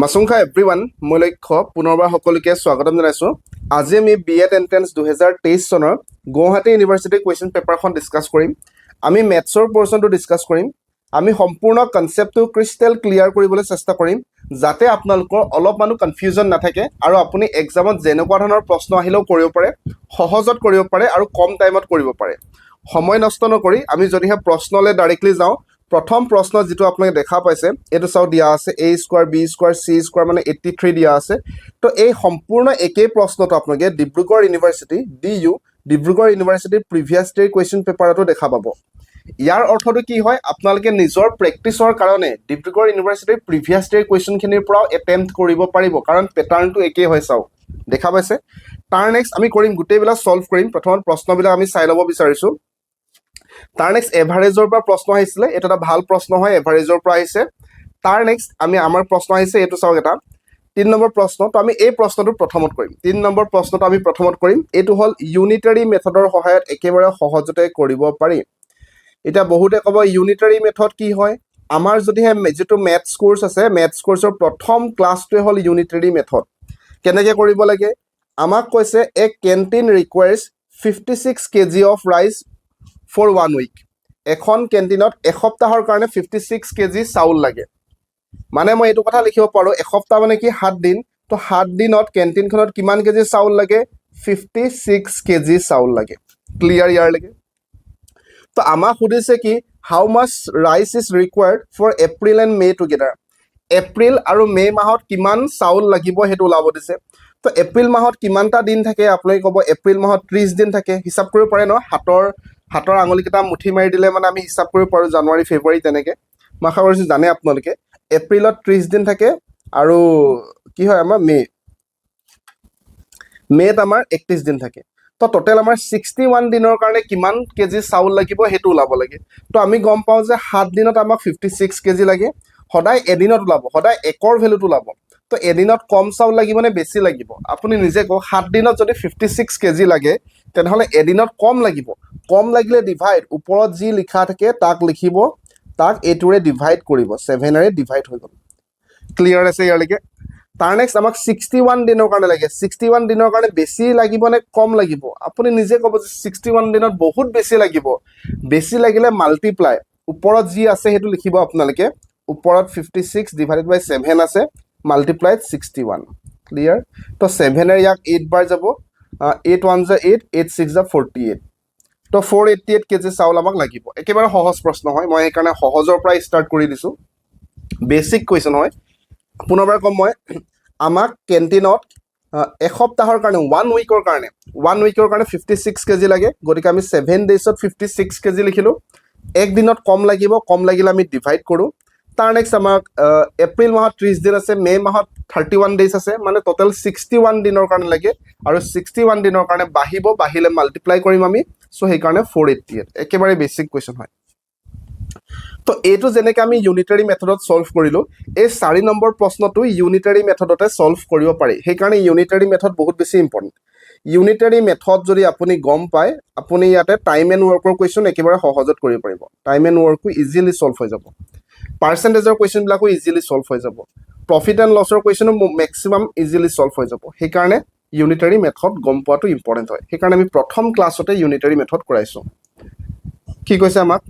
মাছুংখা everyone মই লক্ষ্য পুনৰবাৰ সকলোকে স্বাগতম জনাইছোঁ। আজি আমি বিএড এণ্ট্ৰেন্স 2023 চনৰ গুৱাহাটী ইউনিভাৰ্চিটিৰ কুৱেশ্যন পেপাৰখন ডিছকাছ কৰিম। আমি মেথছৰ পৰ্চনটো ডিছকাছ কৰিম। আমি সম্পূৰ্ণ কনচেপ্টটো ক্ৰিষ্টেল ক্লিয়াৰ কৰিবলৈ চেষ্টা কৰিম যাতে আপোনালোকৰ অলপমানো কনফিউজন নাথাকে আৰু আপুনি এক্সামত যেনেকুৱা ধৰণৰ প্ৰশ্ন আহিলেও কৰিব পাৰে, সহজত কৰিব পাৰে আৰু কম টাইমত কৰিব পাৰে। সময় নষ্ট নকৰি আমি যদিহে প্ৰশ্নলৈ ডাইৰেক্টলি যাওঁ, প্ৰথম প্ৰশ্ন যিটো আপোনালোকে দেখা পাইছে এইটো চাও দিয়া আছে a square b square c square মানে 83 দিয়া আছে। তো এই সম্পূৰ্ণ একেই প্ৰশ্নটো আপোনালোকে ডিব্ৰুগড় ইউনিভাৰ্চিটি ডিব্ৰুগড় ইউনিভাৰ্চিটিৰ প্ৰিভিয়াছ ডেৰ কুৱেশ্যন পেপাৰতো দেখা পাব। ইয়াৰ অৰ্থটো কি হয়, আপোনালোকে নিজৰ প্ৰেক্টিছৰ কাৰণে ডিব্ৰুগড় ইউনিভাৰ্চিটিৰ প্ৰিভিয়াছ ডেৰ কুৱেশ্যনখিনিৰ পৰাও এটেম্প্ট কৰিব পাৰিব, কাৰণ পেটাৰ্ণটো একেই হয়। চাওক দেখা পাইছে। তাৰ নেক্সট আমি কৰিম গোটেইবিলাক সলভ কৰিম। প্ৰথমত প্ৰশ্নবিলাক আমি চাই ল'ব বিচাৰিছোঁ। তাৰ নেক্সট এভাৰেজৰ পৰা প্ৰশ্ন আহিছিলে, এইটো এটা ভাল প্ৰশ্ন হয়, এভাৰেজৰ পৰা আহিছে। তাৰ নেক্সট আমাৰ প্ৰশ্ন আহিছে, এইটো চাওক এটা 3 নম্বৰ প্ৰশ্ন। তো আমি এই প্ৰশ্নটো প্ৰথমত কৰিম। 3 নম্বৰ প্ৰশ্নটো আমি প্ৰথমত কৰিম। এইটো হ'ল ইউনিটাৰী মেথডৰ সহায়ত একেবাৰে সহজতে কৰিব পাৰি। এতিয়া বহুতে ক'ব ইউনিটাৰী মেথড কি হয়? আমাৰ যদিহে যিটো মেথছ কোৰ্চ আছে, মেথছ কোৰ্চৰ প্ৰথম ক্লাছটোৱে হ'ল ইউনিটাৰী মেথড। কেনেকৈ কৰিব লাগে? আমাক কৈছে a canteen requires 56 kg of rice for 1 week. এখন কেণ্টিনত এসপ্তাহৰ কাৰণে 56 kg চাউল লাগে। মানে মই এইটো কথা লিখিব পাৰোঁ, এসপ্তাহ মানে কি 7 দিন। তো 7 দিনত কেণ্টিনখনত কিমান কেজি চাউল লাগে? 56 kg চাউল লাগে। ক্লিয়াৰ ইয়াৰলৈকে? তো আমাক সুধিছে কি how much rice is required for April and May' together. April আৰু মে' মাহত কিমান চাউল লাগিব সেইটো ওলাব দিছে। তো এপ্ৰিল মাহত কিমানটা দিন থাকে? আপোনালোকে ক'ব এপ্ৰিল মাহত 30 দিন থাকে। হিচাপ কৰিব পাৰে ন? হাতৰ আঙুলিকেইটা মুঠি মাৰি দিলে মানে আমি হিচাপ কৰিব পাৰোঁ, জানুৱাৰী ফেব্ৰুৱাৰী তেনেকৈ। মই আশা কৰিছোঁ জানে আপোনালোকে। এপ্ৰিলত 30 দিন থাকে আৰু কি হয় আমাৰ মে'ত আমাৰ 31 দিন থাকে। তো টোটেল আমাৰ 61 দিনৰ কাৰণে কিমান কেজি চাউল লাগিব সেইটো ওলাব লাগে। তো আমি গম পাওঁ যে 7 দিনত আমাক 56 kg লাগে। সদায় এদিনত ওলাব, সদায় একৰ ভেলুটো ওলাব। তো এদিনত কম চাউল লাগিব নে বেছি লাগিব? আপুনি নিজে কওক। 7 দিনত যদি 56 kg লাগে তেনেহ'লে এদিনত কম লাগিব। কম লাগিলে ডিভাইড, ওপৰত যি লিখা থাকে তাক লিখিব, তাক এইটোৰে ডিভাইড কৰিব, 7ৰে ডিভাইড হৈ গ'ল। ক্লিয়াৰ আছে ইয়ালৈকে? তাৰ নেক্সট আমাক 61 দিনৰ কাৰণে লাগে। 61 দিনৰ কাৰণে বেছি লাগিব নে কম লাগিব? আপুনি নিজে ক'ব যে 61 দিনত বহুত বেছি লাগিব। বেছি লাগিলে মাল্টিপ্লাই, ওপৰত যি আছে সেইটো লিখিব আপোনালোকে। ওপৰত 56 ডিভাইডেড বাই 7 আছে, মাল্টিপ্লাইড 61। ক্লিয়াৰ? তো 7ৰে ইয়াক 8 বাৰ যাব, 8 1 = 8, 8 6 = 48। তো 488 kg চাউল আমাক লাগিব। একেবাৰে সহজ প্ৰশ্ন হয়, মই সেইকাৰণে সহজৰ পৰাই ষ্টাৰ্ট কৰি দিছোঁ। বেছিক কুৱেশ্যন হয়। পুনৰবাৰ ক'ম মই, আমাক কেণ্টিনত এসপ্তাহৰ কাৰণে 1 উইকৰ কাৰণে 56 kg লাগে। গতিকে আমি 7 ডেইজত 56 kg লিখিলোঁ। এক দিনত কম লাগিব, কম লাগিলে আমি ডিভাইড কৰোঁ। তাৰ নেক্সট আমাক এপ্ৰিল মাহত 30 দিন আছে, মে' মাহত 31 ডেইজ আছে, মানে টোটেল 61 দিনৰ কাৰণে লাগে। আৰু 61 দিনৰ কাৰণে বাঢ়িলে মাল্টিপ্লাই কৰিম আমি। চ' সেইকাৰণে 488। একেবাৰে বেছিক কুৱেশ্যন হয়। তো এইটো যেনেকৈ আমি ইউনিটাৰী মেথডত ছল্ভ কৰিলোঁ, এই 4 নম্বৰ প্ৰশ্নটো ইউনিটাৰী মেথডতে ছল্ভ কৰিব পাৰি। সেইকাৰণে ইউনিটাৰী মেথড বহুত বেছি ইম্পৰ্টেণ্ট। ইউনিটাৰী মেথড যদি আপুনি গম পায়, আপুনি ইয়াতে টাইম এণ্ড ৱৰ্কৰ কুৱেশ্যন একেবাৰে সহজত কৰিব পাৰিব। টাইম এণ্ড ৱৰ্কো ইজিলি ছল্ভ হৈ যাব। পাৰ্চেণ্টেজৰ কুৱেশ্যনবিলাকো ইজিলি ছল্ভ হৈ যাব। প্ৰফিট এণ্ড লছৰ কুৱেশ্যনো মেক্সিমাম ইজিলি ছল্ভ হৈ যাব। সেইকাৰণে ইউনিটাৰী মেথড গম পোৱাটো ইম্পৰ্টেণ্ট হয়। সেইকাৰণে আমি প্ৰথম ক্লাছতে ইউনিটাৰী মেথড কৰাইছোঁ। কি কৈছে আমাক?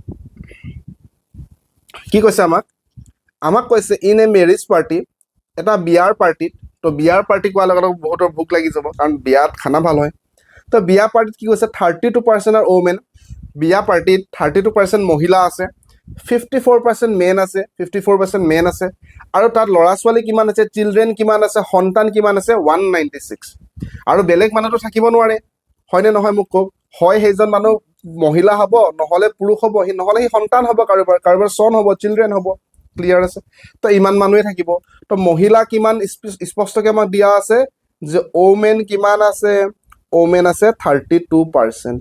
আমাক কৈছে ইন এ মেৰিজ পাৰ্টি, এটা বিয়াৰ পাৰ্টিত। তো বিয়াৰ পাৰ্টি কোৱাৰ লগে লগে বহুতৰ ভোক লাগি যাব, কাৰণ বিয়াত খানা ভাল হয়। তো বিয়া পাৰ্টিত কি কৈছে? 32% আৰু ওমেন। বিয়া পাৰ্টিত 32% মহিলা আছে, 54% মেন আছে। আৰু তাত ল'ৰা ছোৱালী কিমান আছে? চিলড্ৰেন কিমান আছে? সন্তান কিমান আছে? 196। আৰু বেলেগ মানুহতো থাকিব নোৱাৰে, হয়নে নহয় মোক কওক? হয় সেইজন মানুহ মহিলা হ'ব, নহ'লে পুৰুষ হ'ব, নহ'লে সি সন্তান হ'ব, কাৰোবাৰ চন হ'ব, চিলড্ৰেন হ'ব। ক্লিয়াৰ আছে? তো ইমান মানুহে থাকিব। তো মহিলা কিমান স্পষ্টকৈ আমাক দিয়া আছে যে ওমেন কিমান আছে? ওমেন আছে 32%।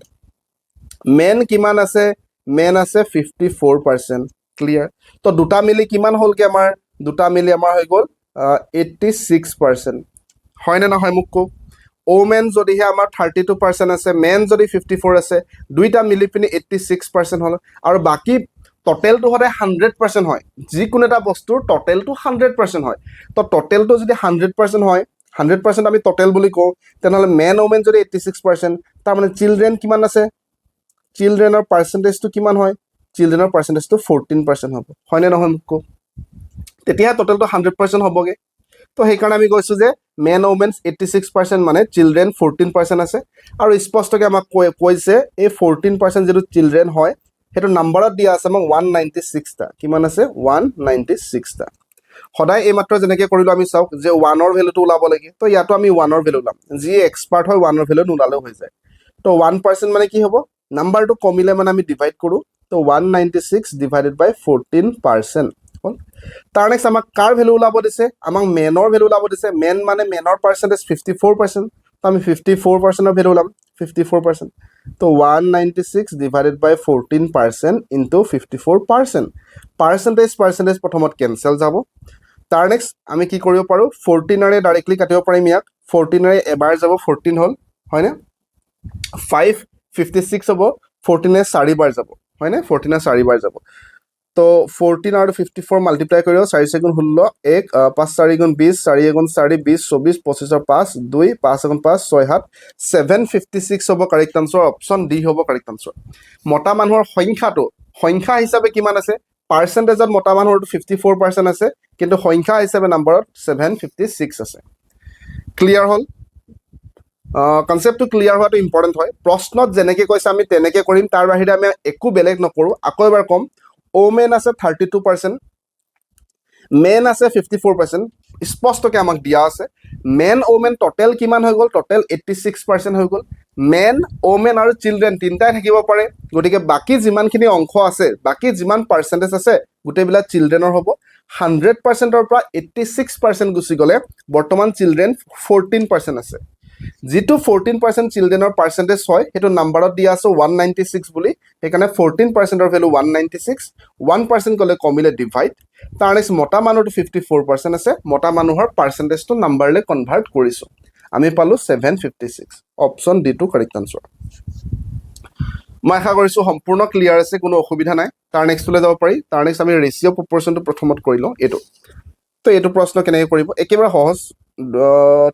মেন কিমান আছে? মেন আছে 54%। ক্লিয়াৰ? তো দুটা মিলি কিমান হ'লগৈ আমাৰ? দুটা মিলি আমাৰ হৈ গ'ল 86%। হয়নে নহয় মোক কওক? ওমেন যদিহে আমাৰ 32% আছে, মেন যদি 54 আছে, দুইটা মিলি পিনি 86% হ'ল। আৰু বাকী টোটেলটো সদায় 100% হয় যিকোনো এটা বস্তুৰ টোটেলটো 100% হয় তো টোটেলটো যদি 100% হয় 100% আমি টোটেল বুলি কওঁ তেনেহ'লে মেন ওমেন যদি 86% তাৰমানে চিলড্ৰেন কিমান আছে চিলড্ৰেনৰ পাৰ্চেণ্টেজটো কিমান হয় চিলড্ৰেনৰ পাৰ্চেণ্টেজটো 14% হ'ব হয়নে নহয় মোক কওক তেতিয়াহে টোটেলটো 100% হ'বগে তো সেইকাৰণে আমি কৈছোঁ যে মেন ওমেন 86% মানে চিলড্ৰেন 14% আছে আৰু স্পষ্টকৈ আমাক কৈছে এই 14% যিটো চিলড্ৰেন হয় সেইটো নাম্বাৰত দিয়া আছে আমাক 196টা কিমান আছে 196টা সদায় এইমাত্ৰ যেনেকৈ কৰিলোঁ আমি চাওক যে 1ৰ ভেলুটো ওলাব লাগে তো ইয়াতো আমি 1ৰ ভেলু ওলাম যিয়ে এক্সপাৰ্ট হয় 1ৰ ভেলু নোলালেও হৈ যায় তো 1% মানে কি হ'ব নাম্বাৰটো কমিলে মানে আমি ডিভাইড কৰোঁ তো 196 ডিভাইডেড বাই 14% হ'ল তাৰ নেক্সট আমাক কাৰ ভেলু ওলাব দিছে আমাক মেনৰ ভেলু ওলাব দিছে মেন মানে মেনৰ পাৰ্চেণ্টেজ 54% তো আমি 54%ৰ ভেলু ওলাম 54% তো 196 ডিভাইডেড বাই 14% ইনটু 54% পাৰ্চেণ্টেজ প্ৰথমত কেঞ্চেল যাব তাৰ নেক্সট আমি কি কৰিব পাৰোঁ 14ৰে ডাইৰেক্টলি কাটিব পাৰিম ইয়াক 14ৰে এবাৰ যাব 14 হ'ল হয়নে 556 হ'ব 14ৰে 4বাৰ যাব হয়নে 14ৰে 4বাৰ যাব তো 14 আৰু 54 মাল্টিপ্লাই কৰিব 4 4 16 1 5 4 20 4 4 4 20 24 25 5 2 5 5 6 7 756 হ'ব কাৰেক্ট আনসাৰ অপশ্যন ডি হ'ব কাৰেক্ট আনসাৰ মতা মানুহৰ সংখ্যা হিচাপে কিমান আছে পাৰ্চেণ্টেজত মতা মানুহৰ 54% আছে কিন্তু সংখ্যা হিচাপে নাম্বাৰত 756 আছে ক্লিয়াৰ হ'ল কনসেপ্টটো ক্লিয়াৰ হোৱাটো ইম্পৰ্টেণ্ট হয় প্ৰশ্নত যেনেকৈ কৈছে আমি তেনেকৈ কৰিম তাৰ বাহিৰে আমি একো বেলেগ নকৰোঁ আকৌ এবাৰ ক'ম ওমেন আছে 32% মেন আছে 54% স্পষ্টকৈ আমাক দিয়া আছে মেন ওমেন টোটেল কিমান হৈ গ'ল টোটেল 86% হৈ গ'ল মেন ওমেন আৰু চিলড্ৰেন তিনিটাই থাকিব পাৰে গতিকে বাকী যিমানখিনি অংশ আছে বাকী যিমান পাৰ্চেণ্টেজ আছে গোটেইবিলাক চিলড্ৰেনৰ হ'ব 100%ৰ পৰা 86% গুচি গ'লে বৰ্তমান চিলড্ৰেন 14% আছে যিটো 14% চিলড্ৰেনৰ পাৰ্চেণ্টেজ হয় সেইটো নাম্বাৰত দিয়া আছে 196 বুলি সেইকাৰণে 14%ৰ ভেলু 196 1% গ'লে কমিলে ডিভাইড তাৰ নেক্সট মতা মানুহটো 54% আছে মতা মানুহৰ পাৰ্চেণ্টেজটো নাম্বাৰলৈ কনভাৰ্ট কৰিছোঁ আমি পালোঁ 756 অপশ্যন ডি টো কাৰেক্ট আনসাৰ মই আশা কৰিছোঁ সম্পূৰ্ণ ক্লিয়াৰ আছে কোনো অসুবিধা নাই তাৰ নেক্সটলৈ যাব পাৰি তাৰ নেক্সট আমি ৰেচিঅ' প্ৰপৰ্চনটো প্ৰথমত কৰি লওঁ এইটো তো এইটো প্ৰশ্ন কেনেকৈ কৰিব একেবাৰে সহজ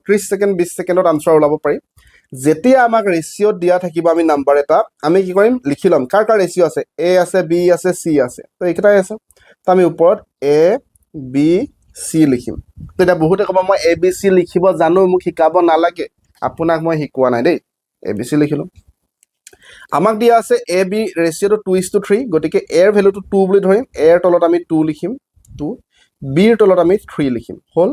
30 ছেকেণ্ড 20 ছেকেণ্ডত আনসাৰ ওলাব পাৰি যেতিয়া আমাক ৰেচিঅ'ত দিয়া থাকিব আমি নাম্বাৰ এটা আমি কি কৰিম লিখি ল'ম কাৰ ৰেচিঅ' আছে এ আছে বি আছে চি আছে তো এইকেইটাই আছে তো আমি ওপৰত এ বি চি লিখিম তো এতিয়া বহুতে ক'ব মই এ বি চি লিখিব জানো মোক শিকাব নালাগে আপোনাক মই শিকোৱা নাই দেই এ বি চি লিখিলোঁ আমাক দিয়া আছে এ বি ৰেচিঅ'টো 2:3 গতিকে এৰ ভেলুটো 2 বুলি ধৰিম এৰ তলত আমি 2 লিখিম 2 বিৰ তলত আমি 3 লিখিম হ'ল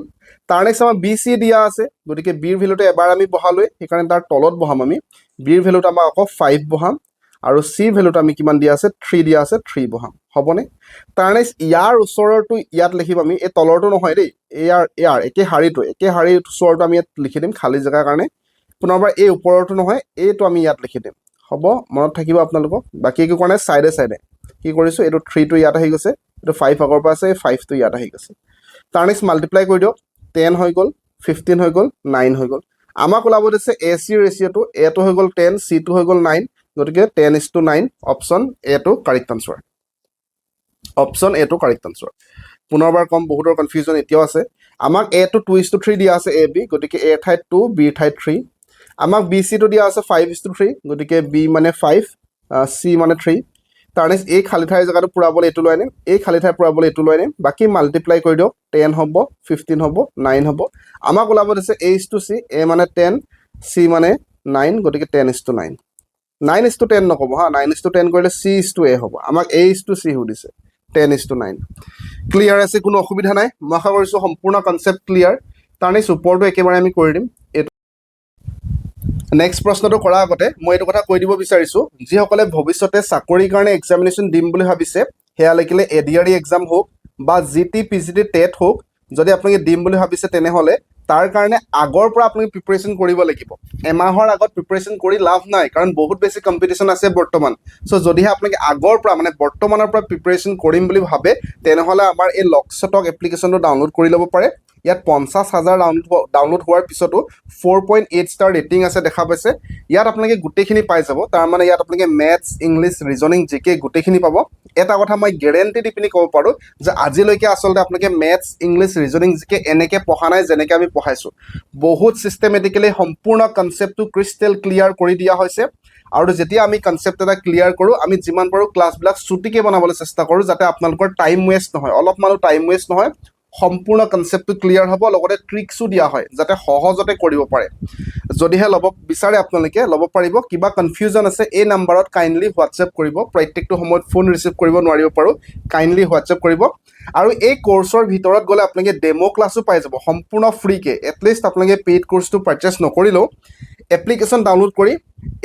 তাৰ নেক্সট আমাৰ বি চি দিয়া আছে গতিকে বিৰ ভেলুটো এবাৰ আমি বহালোৱে সেইকাৰণে তাৰ তলত বহাম আমি বিৰ ভেলুটো আমাক আকৌ 5 বহাম আৰু চি ভেলুটো আমি কিমান দিয়া আছে 3 দিয়া আছে 3 বহাম হ'বনে তাৰ নেক্সট ইয়াৰ ওচৰৰটো ইয়াত লিখিম আমি এই তলৰটো নহয় দেই ইয়াৰ একে শাৰীৰ ওচৰটো আমি ইয়াত লিখি দিম খালী জেগাৰ কাৰণে পুনৰবাৰ এই ওপৰৰটো নহয় এইটো আমি ইয়াত লিখি দিম হ'ব মনত থাকিব আপোনালোকক বাকী একো কাৰণে চাইডে কি কৰিছোঁ এইটো 3টো ইয়াত আহি গৈছে এইটো 5 আগৰ পৰা আছে 5টো ইয়াত আহি গৈছে তাৰ নেক্সট মাল্টিপ্লাই কৰি দিয়ক 10 হৈ গ'ল 15 হৈ গ'ল 9 হৈ গ'ল আমাক ওলাব দিছে এ চি ৰেচিঅ'টো এটো হৈ গ'ল 10 চিটো হৈ গ'ল 9 গতিকে 10:9 অপশ্যন এটো কাৰেক্ট আনসাৰ অপশ্যন এটো কাৰেক্ট আনসাৰ পুনৰবাৰ কম বহুতৰ কনফিউজন এতিয়াও আছে আমাক এটো 2:3 দিয়া আছে এ বি গতিকে এ ঠাইত 2 বিৰ ঠাইত 3 আমাক বি চিটো দিয়া আছে 5:3 গতিকে বি মানে 5 চি মানে 3 তাৰ নেক্সট এই খালী ঠাইৰ জেগাটো পূৰাবলৈ এইটো লৈ আনিম এই খালী ঠাই পূৰাবলৈ এইটো লৈ আনিম বাকী মাল্টিপ্লাই কৰি দিয়ক 10 হ'ব 15 হ'ব 9 হ'ব আমাক ওলাব দিছে A:C এ মানে 10 চি মানে 9 গতিকে 10:9 9:10 নক'ব হা 9:10 কৰিলে C:A হ'ব আমাক A:C সুধিছে 10:9 ক্লিয়াৰ আছে কোনো অসুবিধা নাই মই আশা কৰিছোঁ সম্পূৰ্ণ কনচেপ্ট ক্লিয়াৰ তাৰ নেক্সট ওপৰটো একেবাৰে আমি কৰি দিম নেক্সট প্ৰশ্নটো কৰাৰ আগতে মই এইটো কথা কৈ দিব বিচাৰিছোঁ যিসকলে ভৱিষ্যতে চাকৰিৰ কাৰণে এক্সামিনেশ্যন দিম বুলি ভাবিছে সেয়া লাগিলে ADRE এক্সাম হওক বা GT PGT টেট হওক যদি আপোনালোকে দিম বুলি ভাবিছে তেনেহ'লে তাৰ কাৰণে আগৰ পৰা আপুনি প্ৰিপাৰেশ্যন কৰিব লাগিব এমাহৰ আগত প্ৰিপাৰেশ্যন কৰি লাভ নাই কাৰণ বহুত বেছি কম্পিটিশ্যন আছে বৰ্তমান চ' যদিহে আপোনালোকে আগৰ পৰা মানে বৰ্তমানৰ পৰা প্ৰিপাৰেশ্যন কৰিম বুলি ভাবে তেনেহ'লে আমাৰ এই লকষ্টক এপ্লিকেশ্যনটো ডাউনলোড কৰি ল'ব পাৰে ইয়াত 50,000 ডাউনলোড হোৱাৰ পিছতো 4.8 ষ্টাৰ ৰেটিং আছে দেখা পাইছে ইয়াত আপোনালোকে গোটেইখিনি পাই যাব তাৰমানে ইয়াত আপোনালোকে মেথছ ইংলিছ ৰিজনিং জিকে গোটেইখিনি পাব এটা কথা মই গেৰেণ্টি দি পিনি ক'ব পাৰোঁ যে আজিলৈকে আচলতে আপোনালোকে মেথছ ইংলিছ ৰিজনিং জিকে এনেকৈ পঢ়া নাই যেনেকৈ আমি পঢ়াইছোঁ বহুত ছিষ্টেমেটিকেলি সম্পূৰ্ণ কনচেপ্টটো ক্ৰিষ্টেল ক্লিয়াৰ কৰি দিয়া হৈছে আৰু যেতিয়া আমি কনচেপ্ট এটা ক্লিয়াৰ কৰোঁ আমি যিমান পাৰোঁ ক্লাছবিলাক চুটিকৈ বনাবলৈ চেষ্টা কৰোঁ যাতে আপোনালোকৰ টাইম ৱেষ্ট নহয় অলপমানো টাইম ৱেষ্ট নহয় সম্পূৰ্ণ কনচেপ্টটো ক্লিয়াৰ হ'ব লগতে ট্ৰিক্সো দিয়া হয় যাতে সহজতে কৰিব পাৰে যদিহে ল'ব বিচাৰে আপোনালোকে ল'ব পাৰিব কিবা কনফিউজন আছে এই নাম্বাৰত কাইণ্ডলি হোৱাটছএপ কৰিব প্ৰত্যেকটো সময়ত ফোন ৰিচিভ কৰিব নোৱাৰিব পাৰোঁ কাইণ্ডলি হোৱাটছএপ কৰিব আৰু এই কোৰ্চৰ ভিতৰত গ'লে আপোনালোকে ডেমো ক্লাছো পাই যাব সম্পূৰ্ণ ফ্ৰীকৈ এটলিষ্ট আপোনালোকে পেইড কোৰ্চটো পাৰচেছ নকৰিলেও এপ্লিকেশ্যন ডাউনলোড কৰি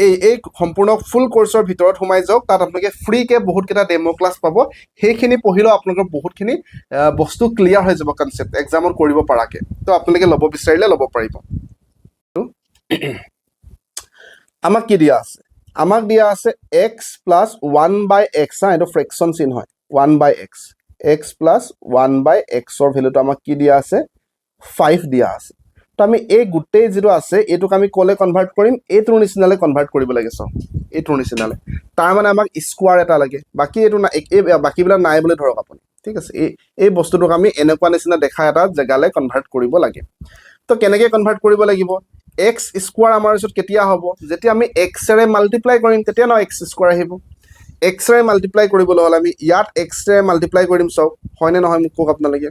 এই সম্পূৰ্ণ ফুল কোৰ্চৰ ভিতৰত সোমাই যাওক তাত আপোনালোকে ফ্ৰীকৈ বহুতকেইটা ডেমো ক্লাছ পাব সেইখিনি পঢ়িলেও আপোনালোকৰ বহুতখিনি বস্তু ক্লিয়াৰ হৈ যাব কনচেপ্ট এক্সামত কৰিব পৰাকৈ তো আপোনালোকে ল'ব বিচাৰিলে ল'ব পাৰিব আমাক কি দিয়া আছে আমাক দিয়া আছে এক্স প্লাছ 1/x এইটো ফ্ৰেকশ্যন চিন হয় 1/x এক্স প্লাছ 1/xৰ ভেলুটো আমাক কি দিয়া আছে 5 দিয়া আছে তো আমি এই গোটেই যিটো আছে এইটোক আমি ক'লে কনভাৰ্ট কৰিম এইটোৰ নিচিনালৈ কনভাৰ্ট কৰিব লাগে চাওক এইটোৰ নিচিনালৈ তাৰমানে আমাক স্কোৱাৰ এটা লাগে বাকী এইটো নাই এই বাকীবিলাক নাই বুলি ধৰক আপুনি ঠিক আছে এই বস্তুটোক আমি এনেকুৱা নিচিনা দেখা এটা জেগালৈ কনভাৰ্ট কৰিব লাগে তো কেনেকৈ কনভাৰ্ট কৰিব লাগিব এক্স স্কোৱাৰ আমাৰ ওচৰত কেতিয়া হ'ব যেতিয়া আমি এক্সেৰে মাল্টিপ্লাই কৰিম তেতিয়া ন এক্স স্কোৱাৰ আহিব এক্সেৰে মাল্টিপ্লাই কৰিবলৈ হ'লে আমি ইয়াত এক্সেৰে মাল্টিপ্লাই কৰিম চাওক হয়নে নহয় মোক কওক আপোনালোকে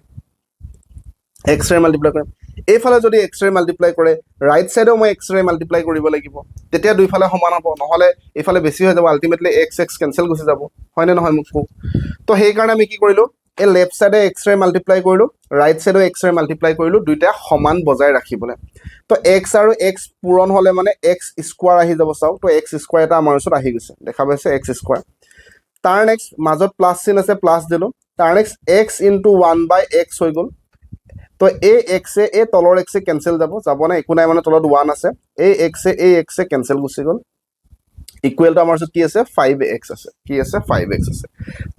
এক্সেৰে মাল্টিপ্লাই কৰিম এইফালে যদি এক্সেৰে মাল্টিপ্লাই কৰে ৰাইট ছাইডেও মই এক্সেৰে মাল্টিপ্লাই কৰিব লাগিব তেতিয়া দুইফালে সমান হ'ব নহ'লে এইফালে বেছি হৈ যাব আল্টিমেটলি এক্স কেঞ্চেল গুচি যাব হয়নে নহয় মোক কওক তো সেইকাৰণে আমি কি কৰিলোঁ এই লেফ্ট ছাইডে এক্সেৰে মাল্টিপ্লাই কৰিলোঁ ৰাইট ছাইডেও এক্সেৰে মাল্টিপ্লাই কৰিলোঁ দুইটা সমান বজাই ৰাখিবলৈ তো এক্স আৰু এক্স পূৰণ হ'লে মানে এক্স স্কোৱাৰ আহি যাব চাওক তো এক্স স্কোৱাৰ এটা আমাৰ ওচৰত আহি গৈছে দেখা পাইছে এক্স স্কোৱাৰ তাৰ নেক্সট মাজত প্লাছ চিন আছে প্লাছ দিলোঁ তাৰ নেক্সট এক্স ইনটু 1/x হৈ গ'ল তো এই এক্সে এই তলৰ এক্সে কেঞ্চেল যাবনে একো নাই মানে তলত 1 আছে এই এক্সে কেঞ্চেল গুচি গ'ল ইকুৱেলটো আমাৰ ওচৰত কি আছে 5x আছে কি আছে 5x আছে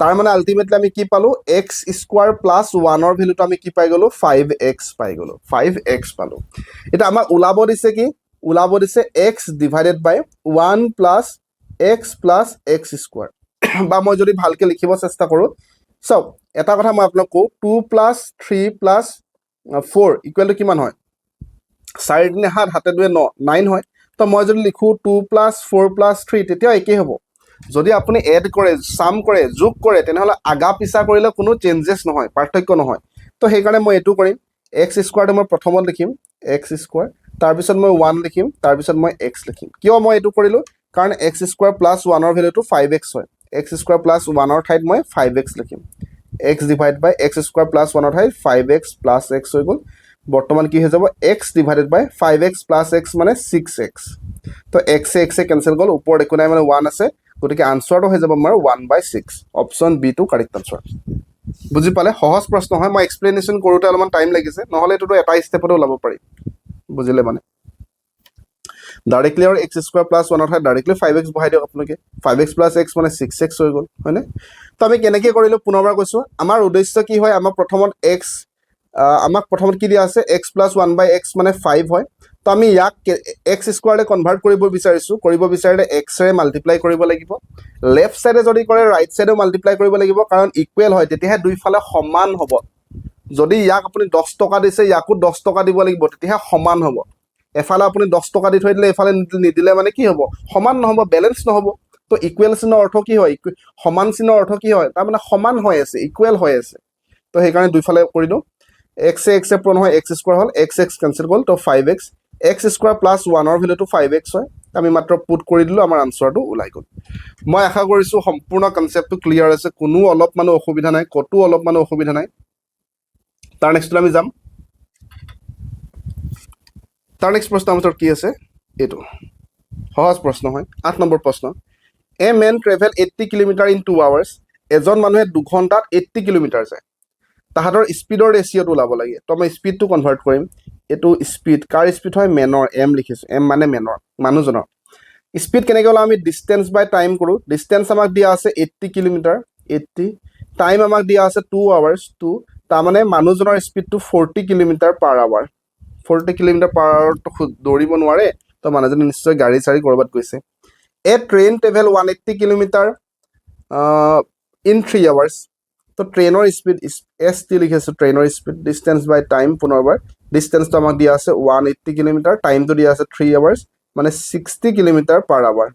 তাৰ মানে আল্টিমেটলি আমি কি পালোঁ এক্স স্কোৱাৰ প্লাছ 1ৰ ভেলুটো আমি কি পাই গ'লোঁ 5x পাই গ'লোঁ 5x পালোঁ এতিয়া আমাক ওলাব দিছে কি ওলাব দিছে x ডিভাইডেড বাই 1 প্লাছ x স্কোৱাৰ বা মই যদি ভালকৈ লিখিব চেষ্টা কৰোঁ চাওক এটা কথা মই আপোনাক কওঁ 2 প্লাছ 3 প্লাছ 4 ইকুৱেলটো কিমান হয় 4 দিনে 7 হাতে 2 9 হয় তো মই যদি লিখোঁ 2 প্লাছ 4 প্লাছ 3 তেতিয়া একেই হ'ব যদি আপুনি এড কৰে চাম কৰে যোগ কৰে তেনেহ'লে আগা পিছা কৰিলে কোনো চেঞ্জেছ নহয় পাৰ্থক্য নহয় তো সেইকাৰণে মই এইটো কৰিম এক্স স্কোৱাৰটো মই প্ৰথমত লিখিম এক্স স্কোৱাৰ তাৰপিছত মই 1 লিখিম তাৰপিছত মই এক্স লিখিম কিয় মই এইটো কৰিলোঁ কাৰণ এক্স স্কোৱাৰ প্লাছ 1ৰ ভেলুটো 5x হয় এক্স স্কোৱাৰ প্লাছ 1ৰ ঠাইত মই 5x লিখিম x ডিভাইড বাই এক্স স্কোৱাৰ প্লাছ 1ৰ ঠাইত 5x প্লাছ x হৈ গ'ল বৰ্তমান কি হৈ যাব x ডিভাইডেড বাই 5x প্লাছ x মানে 6x তো এক্সে কেঞ্চেল গ'ল ওপৰত একো নাই মানে 1 আছে গতিকে আনচাৰটো হৈ যাব আমাৰ 1/6 অপশ্যন বি টো কাৰেক্ট আনচাৰ বুজি পালে সহজ প্ৰশ্ন হয় মই এক্সপ্লেনেশ্যন কৰোঁতে অলপমান টাইম লাগিছে নহ'লে এইটোতো এটা ষ্টেপতে ওলাব পাৰি বুজিলে মানে ডাইৰেক্টলি আৰু এক্স স্কোৱাৰ প্লাছ 1ৰ ঠাইত ডাইৰেক্টলি 5x বহাই দিয়ক আপোনালোকে 5x প্লাছ x মানে 6x হৈ গ'ল হয়নে তো আমি কেনেকৈ কৰিলোঁ পুনৰবাৰ কৈছোঁ আমাৰ উদ্দেশ্য কি হয় আমাক প্ৰথমত কি দিয়া আছে x প্লাছ 1/x মানে 5 হয় তো আমি ইয়াক এক্স স্কোৱাৰলৈ কনভাৰ্ট কৰিব বিচাৰিলে এক্সৰে মাল্টিপ্লাই কৰিব লাগিব লেফ্ট ছাইডে যদি কৰে ৰাইট ছাইডেও মাল্টিপ্লাই কৰিব লাগিব কাৰণ ইকুৱেল হয় তেতিয়াহে দুইফালে সমান হ'ব যদি ইয়াক আপুনি 10 টকা দিছে ইয়াকো 10 টকা দিব লাগিব তেতিয়াহে সমান হ'ব এফালে আপুনি 10 টকা দি থৈ দিলে এফালে নিদিলে মানে কি হ'ব সমান নহ'ব বেলেঞ্চ নহ'ব তো ইকুৱেল চিনৰ অৰ্থ কি হয় সমান চিনৰ অৰ্থ কি হয় তাৰমানে সমান হৈ আছে ইকুৱেল হৈ আছে তো সেইকাৰণে দুইফালে কৰিলোঁ এক্সে পূৰণ হয় এক্স স্কোৱাৰ হ'ল এক্স কেঞ্চেল গ'ল তো 5x এক্স স্কোৱাৰ প্লাছ 1ৰ ভেলুটো 5x হয় আমি মাত্ৰ পুট কৰি দিলোঁ আমাৰ আনচাৰটো ওলাই গ'ল মই আশা কৰিছোঁ সম্পূৰ্ণ কনচেপ্টটো ক্লিয়াৰ আছে কোনো অলপমানো অসুবিধা নাই ক'তো অলপমানো অসুবিধা নাই তাৰ নেক্সটলৈ আমি যাম তাৰ নেক্সট প্ৰশ্ন আমাৰ কি আছে এইটো সহজ প্ৰশ্ন হয় 8 নম্বৰ প্ৰশ্ন a man travel 80 kilometre in 2 hours এজন মানুহে 2 ঘণ্টাত 80 কিলোমিটাৰ যায় তাহাঁতৰ স্পীডৰ ৰেচিঅ'টো ওলাব লাগে তো মই স্পীডটো কনভাৰ্ট কৰিম এইটো স্পীড কাৰ স্পীড হয় মেনৰ এম লিখিছোঁ এম মানে মেনৰ মানুহজনৰ স্পীড কেনেকৈ ওলাওঁ আমি ডিষ্টেঞ্চ বাই টাইম কৰোঁ ডিষ্টেঞ্চ আমাক দিয়া আছে 80 কিলোমিটাৰ 80 টাইম আমাক দিয়া আছে 2 আৱাৰ্ছ 2 তাৰমানে মানুহজনৰ স্পীডটো 40 kilometre per hour 40 kilometre per আৱাৰটো দৌৰিব নোৱাৰে তো মানুহজনে নিশ্চয় গাড়ী চাড়ী ক'ৰবাত গৈছে a train travel 180 kilometre in 3 hours তো ট্ৰেইনৰ স্পীড এছ টি লিখিছোঁ ট্ৰেইনৰ স্পীড ডিষ্টেঞ্চ বাই টাইম পুনৰবাৰ ডিষ্টেঞ্চটো আমাক দিয়া আছে 180 কিলোমিটাৰ টাইমটো দিয়া আছে 3 আৱাৰ্ছ মানে 60 কিলোমিটাৰ পাৰ আৱাৰ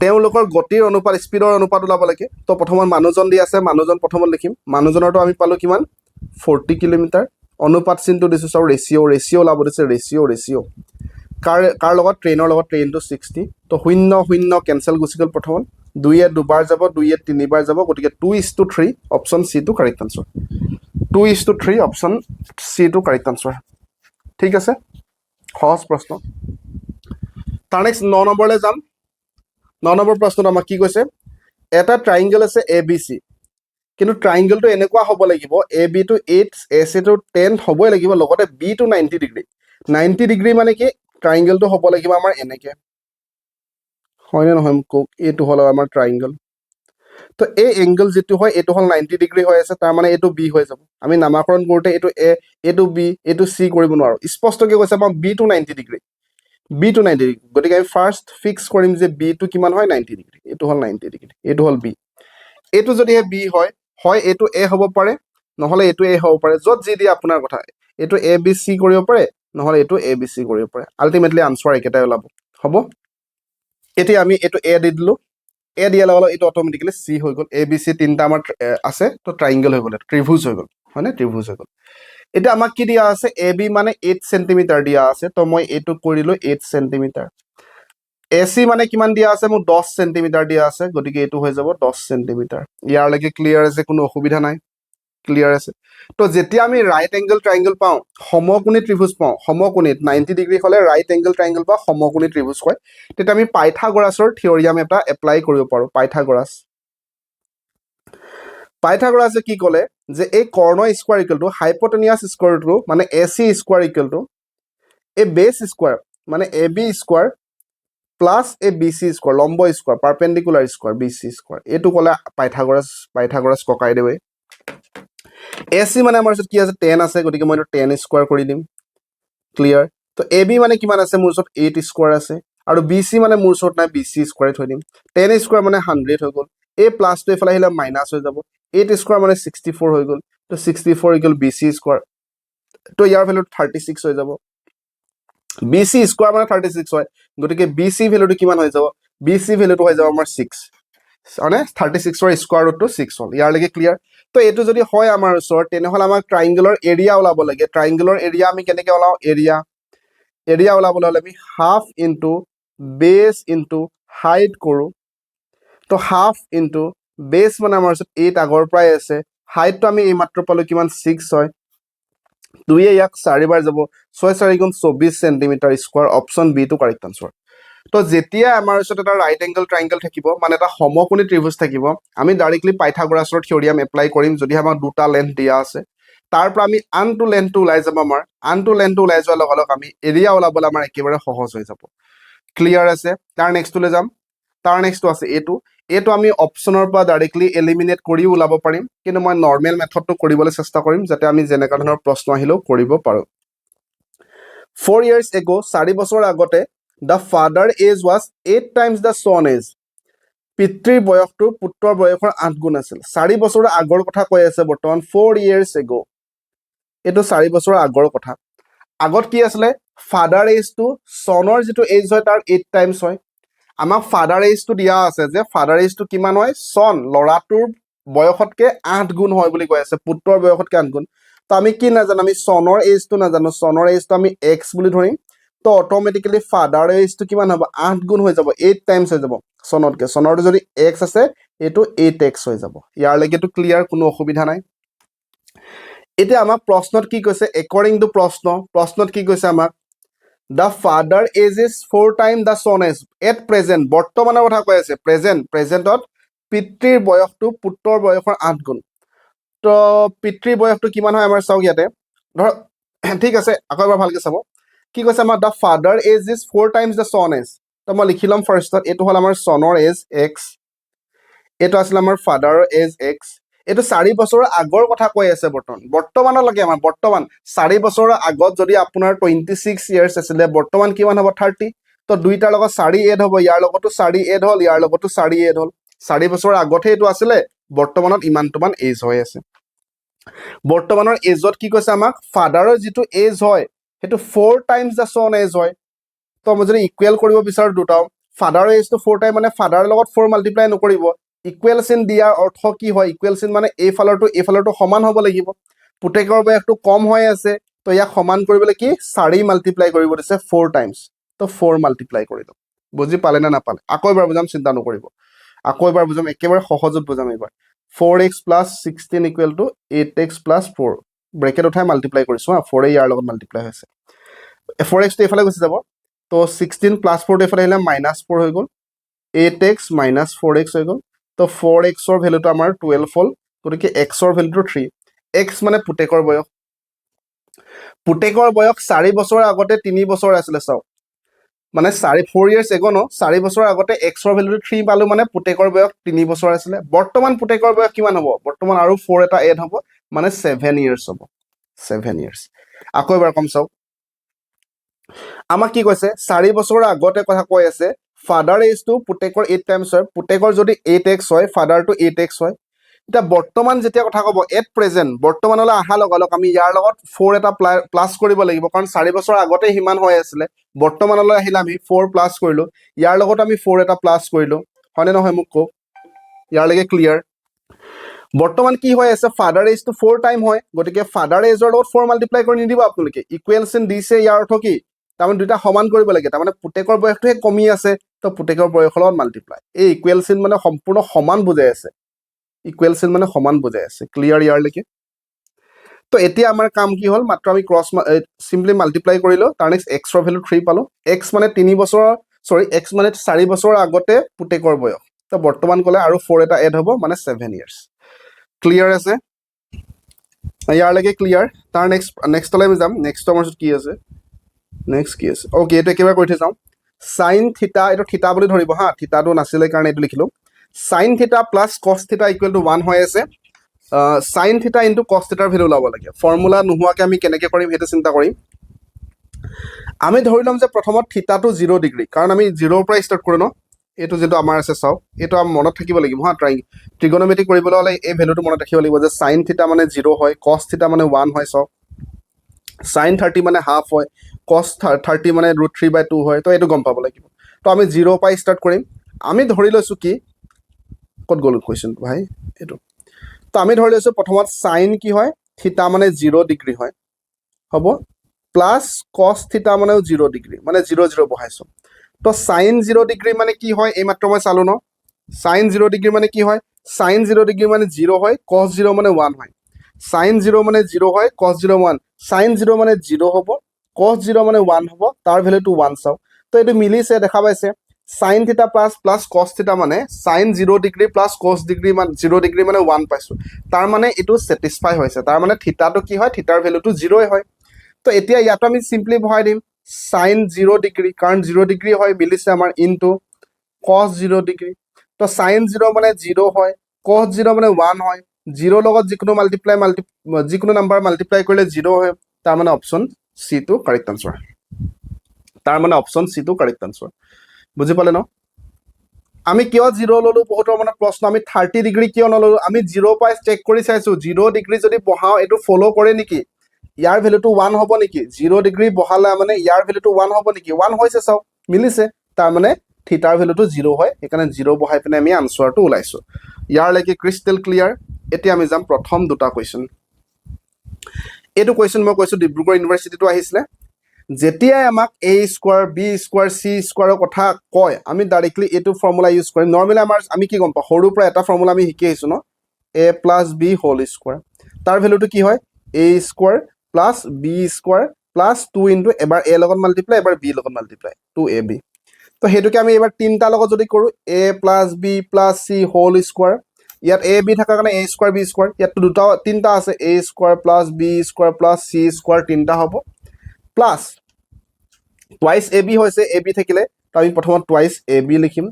তেওঁলোকৰ গতিৰ অনুপাত স্পীডৰ অনুপাত ওলাব লাগে তো প্ৰথমত মানুহজন দি আছে মানুহজন প্ৰথমত লিখিম মানুহজনৰতো আমি পালোঁ কিমান 40 কিলোমিটাৰ অনুপাত চিনটো দিছোঁ চাওঁ ৰেচিঅ' ওলাব দিছে ৰেচিঅ' কাৰ লগত ট্ৰেইনৰ লগত ট্ৰেইনটো 60 তো 0 0 কেঞ্চেল গুচি গ'ল প্ৰথমত 2 দুবাৰ যাব 2 তিনিবাৰ যাব গতিকে 2:3 অপশ্যন চি টো কাৰেক্ট আনচাৰ 2:3 অপশ্যন চি টো কাৰেক্ট আনচাৰ ঠিক আছে সহজ প্ৰশ্ন তাৰ নেক্সট 9 নম্বৰলৈ যাম 9 নম্বৰ প্ৰশ্নটো আমাক কি কৈছে এটা ট্ৰাইংগল আছে এ বি চি কিন্তু ট্ৰাইংগলটো এনেকুৱা হ'ব লাগিব এ বি টো 8 এ চি টো 10 হ'বই লাগিব লগতে বি টো 90 ডিগ্ৰী 90 ডিগ্ৰী মানে কি ট্ৰাইংগলটো হ'ব লাগিব আমাৰ এনেকৈ হয়নে নহয় মোক কওক এইটো হ'ল আমাৰ ট্ৰাইংগল তো এই এংগল যেটো হয় এইটো হ'ল 90 ডিগ্ৰী হৈ আছে তাৰ মানে এইটো বি হৈ যাব আমি নামাকৰণ কৰোঁতে এইটো এ এইটো বি এইটো চি কৰিব নোৱাৰোঁ স্পষ্টকৈ কৈছে আমাৰ বি টো 90 ডিগ্ৰী বি টো 90 ডিগ্ৰী গতিকে আমি ফাৰ্ষ্ট ফিক্স কৰিম যে বি টো কিমান হয় 90 ডিগ্ৰী এইটো হ'ল 90 ডিগ্ৰী এইটো হ'ল বি এইটো যদিহে বি হয় এইটো এ হ'ব পাৰে নহ'লে এইটো এ হ'ব পাৰে য'ত যি দিয়ে আপোনাৰ কথা এইটো এ বি চি কৰিব পাৰে নহ'লে এইটো এ বি চি কৰিব পাৰে আল্টিমেটলি আনচাৰ একেটাই ওলাব হ'ব এতিয়া আমি এইটো এ দি দিলোঁ এ দিয়াৰ লগে লগে এইটো অট'মেটিকেলি চি হৈ গ'ল এ বি চি তিনিটা আমাৰ আছে তো ট্ৰাইংগল হৈ গ'ল ত্ৰিভুজ হৈ গ'ল হয়নে ত্ৰিভুজ হৈ গ'ল এতিয়া আমাক কি দিয়া আছে এ বি মানে 8 চেণ্টিমিটাৰ দিয়া আছে তো মই এইটো কৰিলোঁ 8 চেণ্টিমিটাৰ এ চি মানে কিমান দিয়া আছে মোক 10 চেণ্টিমিটাৰ দিয়া আছে গতিকে এইটো হৈ যাব 10 চেণ্টিমিটাৰ ইয়াৰলৈকে ক্লিয়াৰ আছে কোনো অসুবিধা নাই ক্লিয়াৰ আছে তো যেতিয়া আমি ৰাইট এংগল ট্ৰাইংগল পাওঁ সমকোণী ত্ৰিভুজ পাওঁ সমকোণীত 90 ডিগ্ৰী হ'লে ৰাইট এংগল ট্ৰাইংগল পাওঁ সমকোণী ত্ৰিভুজ হয় তেতিয়া আমি পাইথাগোৰাছৰ থিয়ৰিয়াম এটা এপ্লাই কৰিব পাৰোঁ পাইথাগোৰাছে কি ক'লে যে এই কৰ্ণ স্কোৱাৰ ইকুৱেল টু হাইপটেনিয়াছ স্কোৱাৰটো মানে A C square equal to এই বেছ স্কোৱাৰ মানে A B square plus A B C square লম্ব square perpendicular square B C square এইটো ক'লে পাইথাগোৰাছ ককাইদেৱে এ চি মানে আমাৰ ওচৰত কি আছে 10 আছে গতিকে মই এইটো 10 স্কোৱাৰ কৰি দিম ক্লিয়াৰ তো এ বি মানে কিমান আছে মোৰ ওচৰত 8 স্কোৱাৰ আছে আৰু বি চি মানে মোৰ ওচৰত নাই বি চি স্কোৱাৰে থৈ দিম 10 স্কোৱাৰ মানে 100 হৈ গ'ল এই প্লাছটো এইফালে আহিলে মাইনাছ হৈ যাব 8 স্কোৱাৰ মানে 64 হৈ গ'ল তো 64 ইকুৱেল বি চি স্কোৱাৰ তো ইয়াৰ ভেলু 36 হৈ যাব বি চি স্কোৱাৰ মানে 36 হয় গতিকে বি চি ভেলুটো কিমান হৈ যাব বি চি ভেলুটো হৈ যাব আমাৰ 6 মানে 36ৰ স্কোৱাৰ ৰুটটো 6 হ'ল ইয়াৰলৈকে ক্লিয়াৰ তো এইটো যদি হয় আমাৰ ওচৰত তেনেহ'লে আমাক ট্ৰাইংগলৰ এৰিয়া ওলাব লাগে ট্ৰাইংগলৰ এৰিয়া আমি কেনেকৈ ওলাওঁ এৰিয়া ওলাবলৈ হ'লে আমি হাফ ইনটু বেছ ইনটু হাইট কৰোঁ তো হাফ ইনটু বেছ মানে আমাৰ ওচৰত 8 আগৰ পৰাই আছে হাইটটো আমি এইমাত্ৰ পালোঁ কিমান 6 হয় 2 ইয়াক 4 বাৰ যাব 6 4 গুণ 24 চেণ্টিমিটাৰ স্কোৱাৰ অপশ্যন বি টো কাৰেক্ট আনচাৰ তো যেতিয়া আমাৰ ওচৰত এটা ৰাইট এংগল ট্ৰাইংগল থাকিব মানে এটা সমকোণী ত্ৰিভুজ থাকিব আমি ডাইৰেক্টলি পাইথাগোৰাছৰ থিয়ৰিয়াম এপ্লাই কৰিম যদি আমাক দুটা লেন্থ দিয়া আছে তাৰ পৰা আমি আনটো লেন্থটো ওলাই যাব আমাৰ আনটো লেন্থটো ওলাই যোৱাৰ লগে লগে আমি এৰিয়া ওলাবলৈ আমাৰ একেবাৰে সহজ হৈ যাব ক্লিয়াৰ আছে তাৰ নেক্সটলৈ যাম তাৰ নেক্সটটো আছে এইটো আমি অপশ্যনৰ পৰা ডাইৰেক্টলি এলিমিনেট কৰিও ওলাব পাৰিম কিন্তু মই নৰ্মেল মেথডটো কৰিবলৈ চেষ্টা কৰিম যাতে আমি যেনেকুৱা ধৰণৰ প্ৰশ্ন আহিলেও কৰিব পাৰোঁ 4 years ago 4 বছৰ আগতে the father age was 8 times the son age পিতৃৰ বয়সটো পুত্ৰৰ বয়সৰ 8 গুণ আছিল 4 বছৰৰ আগৰ কথা কৈ আছে বৰ্তমান 4 years ago এইটো 4 বছৰৰ আগৰ কথা আগত কি আছিলে ফাদাৰ এজটো চনৰ যিটো এজ হয় তাৰ 8 টাইমছ হয় আমাক ফাদাৰ এজটো দিয়া আছে যে ফাদাৰ এজটো কিমান হয় চন ল'ৰাটোৰ বয়সতকৈ 8 গুণ হয় বুলি কৈ আছে পুত্ৰৰ বয়সতকৈ 8 গুণ তো আমি কি নাজানো আমি চনৰ এজটো নাজানো চনৰ এজটো আমি এক্স বুলি ধৰিম তো অট'মেটিকেলি ফাদাৰ এজটো কিমান হ'ব 8 গুণ হৈ যাব 8 টাইমছ হৈ যাব চনতকৈ চনৰটো যদি এক্স আছে এইটো 8x হৈ যাব ইয়াৰলৈকেতো ক্লিয়াৰ কোনো অসুবিধা নাই এতিয়া আমাক প্ৰশ্নত কি কৈছে একৰ্ডিং টু প্ৰশ্নত কি কৈছে আমাক the father age is 4 time the son age at present বৰ্তমানৰ কথা কৈ আছে প্ৰেজেণ্টত পিতৃৰ বয়সটো পুত্ৰৰ বয়সৰ 8 গুণ তো পিতৃৰ বয়সটো কিমান হয় আমাৰ চাওক ইয়াতে ধৰক ঠিক আছে আকৌ এবাৰ ভালকৈ চাব কি কৈছে আমাৰ the father age is 4 times the son age তো মই লিখি ল'ম ফাৰ্ষ্টত এইটো হ'ল আমাৰ ছনৰ এজ এক্স এইটো আছিলে আমাৰ ফাদাৰৰ এজ এক্স এইটো 4 বছৰৰ আগৰ কথা কৈ আছে বৰ্তমানলৈকে আমাৰ বৰ্তমান 4 বছৰৰ আগত যদি আপোনাৰ 26 ইয়াৰ্ছ আছিলে বৰ্তমান কিমান হ'ব 30 তো দুইটাৰ লগত 4 এড হ'ব ইয়াৰ লগতো 4 এড হ'ল ইয়াৰ লগতো 4 এড হ'ল 4 বছৰৰ আগতহে এইটো আছিলে বৰ্তমানত ইমানটোমান এজ হৈ আছে বৰ্তমানৰ এজত কি কৈছে আমাক ফাদাৰৰ যিটো এজ হয় সেইটো 4 টাইমছ দ্য ছন এজ হয় তো মই যদি ইকুৱেল কৰিব বিচাৰোঁ দুটাও ফাদাৰৰ এজটো 4 টাইম মানে ফাদাৰৰ লগত 4 মাল্টিপ্লাই নকৰিব ইকুৱেল চিন দিয়াৰ অৰ্থ কি হয় ইকুৱেল চিন মানে এইফালৰটো সমান হ'ব লাগিব পুতেকৰ বয়সটো কম হৈ আছে তো ইয়াক সমান কৰিবলৈ কি 4 মাল্টিপ্লাই কৰিব দিছে 4 টাইমছ তো 4 মাল্টিপ্লাই কৰি দিওঁ বুজি পালে নে নাপালে আকৌ এবাৰ বুজাম চিন্তা নকৰিব আকৌ এবাৰ বুজাম একেবাৰে সহজত বুজাম এইবাৰ 4x plus 16 equal to 8x plus 4 bracket উঠাই মাল্টিপ্লাই কৰিছোঁ হা 4 ইয়াৰ লগত মাল্টিপ্লাই হৈছে 4x টো এইফালে গুচি যাব তো 16 প্লাছ 4 টো এইফালে আহিলে -4 হৈ গ'ল 8x minus 4x হৈ গ'ল তো 4x ৰ ভেলুটো আমাৰ 12 হ'ল গতিকে x ৰ ভেলুটো 3 x মানে পুতেকৰ বয়স 4 বছৰৰ আগতে 3 বছৰ আছিলে চাওক মানে 4 years ago ন 4 বছৰৰ আগতে x ৰ ভেলুটো 3 পালো মানে পুতেকৰ বয়স 3 বছৰ আছিলে বৰ্তমান পুতেকৰ বয়স কিমান হ'ব বৰ্তমান আৰু 4 এটা এড হ'ব মানে 7 years হ'ব 7 years আকৌ এবাৰ কম চাওক আমাক কি কৈছে 4 বছৰৰ আগতে কথা কৈ আছে ফাদাৰ এজটো পুতেকৰ 8 টাইমছ হয় পুতেকৰ যদি 8x হয় ফাদাৰটো 8x হয় এতিয়া বৰ্তমান যেতিয়া কথা ক'ব এট প্ৰেজেণ্ট বৰ্তমানলৈ অহা লগালগ আমি ইয়াৰ লগত 4 এটা প্লাছ কৰিব লাগিব কাৰণ 4 বছৰ আগতে সিমান হৈ আছিলে বৰ্তমানলৈ আহিলে আমি 4 প্লাছ কৰিলোঁ ইয়াৰ লগত আমি 4 এটা প্লাছ কৰিলোঁ হয়নে নহয় মোক কওক ইয়াৰলৈকে ক্লিয়াৰ বৰ্তমান কি হৈ আছে ফাদাৰ এজটো 4 টাইম হয় গতিকে ফাদাৰ এজৰ লগত 4 মাল্টিপ্লাই কৰি নিদিব আপোনালোকে ইকুৱেল চিন দিছে ইয়াৰ অৰ্থ কি তাৰমানে দুটা সমান কৰিব লাগে তাৰমানে পুতেকৰ বয়সটোহে কমি আছে তো পুতেকৰ বয়সৰ লগত মাল্টিপ্লাই এই ইকুৱেল চিন মানে সম্পূৰ্ণ সমান বুজাই আছে ইকুৱেল চিন মানে সমান বুজাই আছে ক্লিয়াৰ ইয়াৰলৈকে তো এতিয়া আমাৰ কাম কি হ'ল মাত্ৰ আমি ক্ৰছ চিম্পলি মাল্টিপ্লাই কৰিলোঁ তাৰ নেক্সট এক্সৰ ভেলু 3 পালোঁ এক্স মানে 3 বছৰ এক্স মানে 4 বছৰৰ আগতে পুতেকৰ বয়স তো বৰ্তমান ক'লে আৰু 4 এটা এড হ'ব মানে 7 years ক্লিয়াৰ আছে ইয়াৰলৈকে ক্লিয়াৰ তাৰ নেক্সটলৈ আমি যাম নেক্সট আমাৰ কি আছে নেক্সট কি আছে অ'কে এইটো একেবাৰে কৰি থৈ যাওঁ সাইন থিটা এইটো থিটা বুলি ধৰিব হা থিটাটো নাছিলে কাৰণে এইটো লিখিলোঁ সাইন থিটা প্লাছ কছ থিটা ইকুৱেল টু 1 হৈ আছে সাইন থিটা ইনটু কছ থিটাৰ ভেলু ওলাব লাগে ফৰ্মুলা নোহোৱাকৈ আমি কেনেকৈ কৰিম সেইটো চিন্তা কৰিম আমি ধৰি ল'ম যে প্ৰথমত থিটাটো 0 ডিগ্ৰী কাৰণ আমি 0ৰ পৰা ষ্টাৰ্ট কৰোঁ ন এইটো যিটো আমাৰ আছে চাওক এইটো আমাৰ মনত থাকিব লাগিব হা ট্ৰিগনমেট্ৰি কৰিবলৈ হ'লে এই ভেলুটো মনত ৰাখিব লাগিব যে সাইন থিটা মানে 0 হয় কছ থিটা মানে 1 হয় চাওক সাইন 30 মানে হাফ হয় কছ 30 মানে √3/2 হয় তো এইটো গম পাব লাগিব তো আমি 0ৰ পৰা ষ্টাৰ্ট কৰিম আমি ধৰি লৈছোঁ কি ক'ত গ'ল কুৱেশ্যনটো ভাই এইটো তো আমি ধৰি লৈছোঁ প্ৰথমত সাইন কি হয় থিটা মানে 0 ডিগ্ৰী হয় হ'ব প্লাছ কছ থিটা মানেও 0 ডিগ্ৰী মানে 0 বহাইছোঁ তো সাইন 0 ডিগ্ৰী মানে কি হয় এইমাত্ৰ মই চালোঁ ন সাইন 0 ডিগ্ৰী মানে কি হয় সাইন 0 ডিগ্ৰী মানে 0 হয় কছ 0 মানে 1 হয় সাইন 0 মানে 0 হয় কছ 0 1 সাইন 0 মানে 0 হ'ব কছ 0 মানে 1 হ'ব তাৰ ভেলুটো 1 চাওক তো এইটো মিলিছে দেখা পাইছে সাইন থিটা প্লাছ কছ থিটা মানে সাইন 0 ডিগ্ৰী প্লাছ কছ ডিগ্ৰী মানে 0 ডিগ্ৰী মানে 1 পাইছোঁ তাৰ মানে এইটো ছেটিছফাই হৈছে তাৰ মানে থিটাটো কি হয় থিটাৰ ভেলুটো 0 হয় তো এতিয়া ইয়াতো আমি চিম্পলি বহাই দিম সাইন 0 ডিগ্ৰী কাৰণ 0 ডিগ্ৰী হয় মিলিছে আমাৰ ইনটু কছ 0 ডিগ্ৰী তো সাইন 0 মানে 0 হয় কছ 0 মানে 1 হয় 0 লগত যিকোনো নাম্বাৰ মাল্টিপ্লাই কৰিলে 0 হয় তাৰ মানে অপশ্যন চিটো কাৰেক্ট আনচাৰ বুজি পালে ন আমি কিয় 0 ল'লোঁ বহুতৰ মনত প্ৰশ্ন আমি 30 ডিগ্ৰী কিয় নল'লোঁ আমি 0 পৰা চেক কৰি চাইছোঁ 0 ডিগ্ৰী যদি বহাওঁ এইটো ফ'ল' কৰে নেকি ইয়াৰ ভেলুটো 1 হ'ব নেকি 0 ডিগ্ৰী বহালে মানে ইয়াৰ ভেলুটো 1 হ'ব নেকি 1 হৈছে চাওক মিলিছে তাৰমানে থিটাৰ ভেলুটো 0 হয় সেইকাৰণে 0 বহাই পিনে আমি আনচাৰটো ওলাইছোঁ ইয়াৰলৈকে ক্ৰিষ্টেল ক্লিয়াৰ এতিয়া আমি যাম প্ৰথম দুটা কুৱেশ্যন এইটো কুৱেশ্যন মই কৈছোঁ ডিব্ৰুগড় ইউনিভাৰ্চিটিটো আহিছিলে যেতিয়াই আমাক এ স্কোৱাৰ বি স্কোৱাৰ চি স্কোৱাৰৰ কথা কয় আমি ডাইৰেক্টলি এইটো ফৰ্মুলা ইউজ কৰিম নৰ্মেলি আমি কি গম পাওঁ সৰুৰ পৰা এটা ফৰ্মুলা আমি শিকি আহিছোঁ ন a plus b whole square তাৰ ভেলুটো কি হয় a square plus B square plus 2 into এবাৰ এ লগত মাল্টিপ্লাই এবাৰ বি লগত মাল্টিপ্লাই 2ab তো সেইটোকে আমি এবাৰ তিনিটাৰ লগত যদি কৰোঁ a plus B plus c whole square ইয়াত এ বি থকাৰ কাৰণে এ স্কোৱাৰ বি স্কোৱাৰ, ইয়াততো তিনিটা আছে, a square plus B square plus C square তিনিটা হ'ব, প্লাছ টুৱাইচ এ বি হৈছে, এ বি থাকিলে তো আমি প্ৰথমত টুৱাইচ এ বি লিখিম।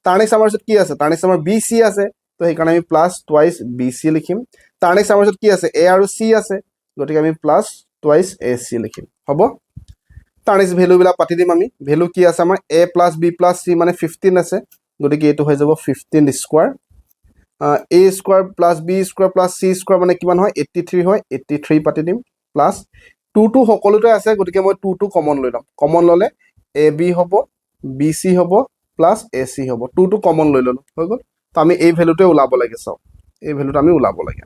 তাৰ নেক্সট আমাৰ ওচৰত কি আছে, তাৰ নেক্সট আমাৰ বি চি আছে, তো সেইকাৰণে আমি প্লাছ টুৱাইচ বি চি লিখিম। তাৰ নেক্সট আমাৰ ওচৰত কি আছে, এ আৰু চি আছে, গতিকে আমি প্লাছ টুৱাইচ এ চি লিখিম, হ'ব। তাৰ নেক্সট ভেলুবিলাক পাতি দিম আমি। ভেলু কি আছে আমাৰ, A plus B plus C মানে 15 আছে, গতিকে এইটো হৈ যাব 15 square. A square plus B square plus C square মানে কিমান হয়, 83 হয়, 83 পাতি দিম, প্লাছ 2 সকলোতে আছে, গতিকে মই 2 কমন লৈ ল'ম। কমন ল'লে এ বি হ'ব, বি চি হ'ব, প্লাছ এ চি হ'ব, 2 কমন লৈ ল'লোঁ, হৈ গ'ল। তো আমি এই ভেলুটোৱে ওলাব লাগে, চাওক এই ভেলুটো আমি ওলাব লাগে।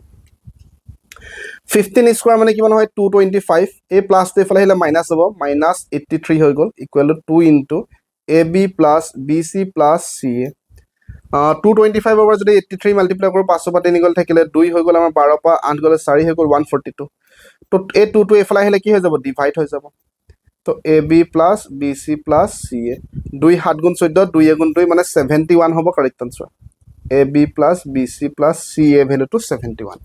15 স্কোৱাৰ মানে কিমান হয়, 225, এই প্লাছটো এইফালে আহিলে মাইনাছ হ'ব, মাইনাছ 83 হৈ গ'ল, equal to 2 into A B plus B C plus C A. 225 পৰা যদি 83 মাল্টিপ্লাই কৰোঁ, 5 পৰা 3 গ'ল, থাকিলে 2 হৈ গ'ল, আমাৰ 12 পৰা 8 গ'লে 4 হৈ গ'ল, 142। তো এই 2 এইফালে আহিলে কি হৈ যাব, ডিভাইড হৈ যাব। তো A B plus B C plus C A, 2 7 গুণ 14, 2 গুণ 2 মানে 71 হ'ব correct answer. A B plus B C plus C A ভেলুটো 71।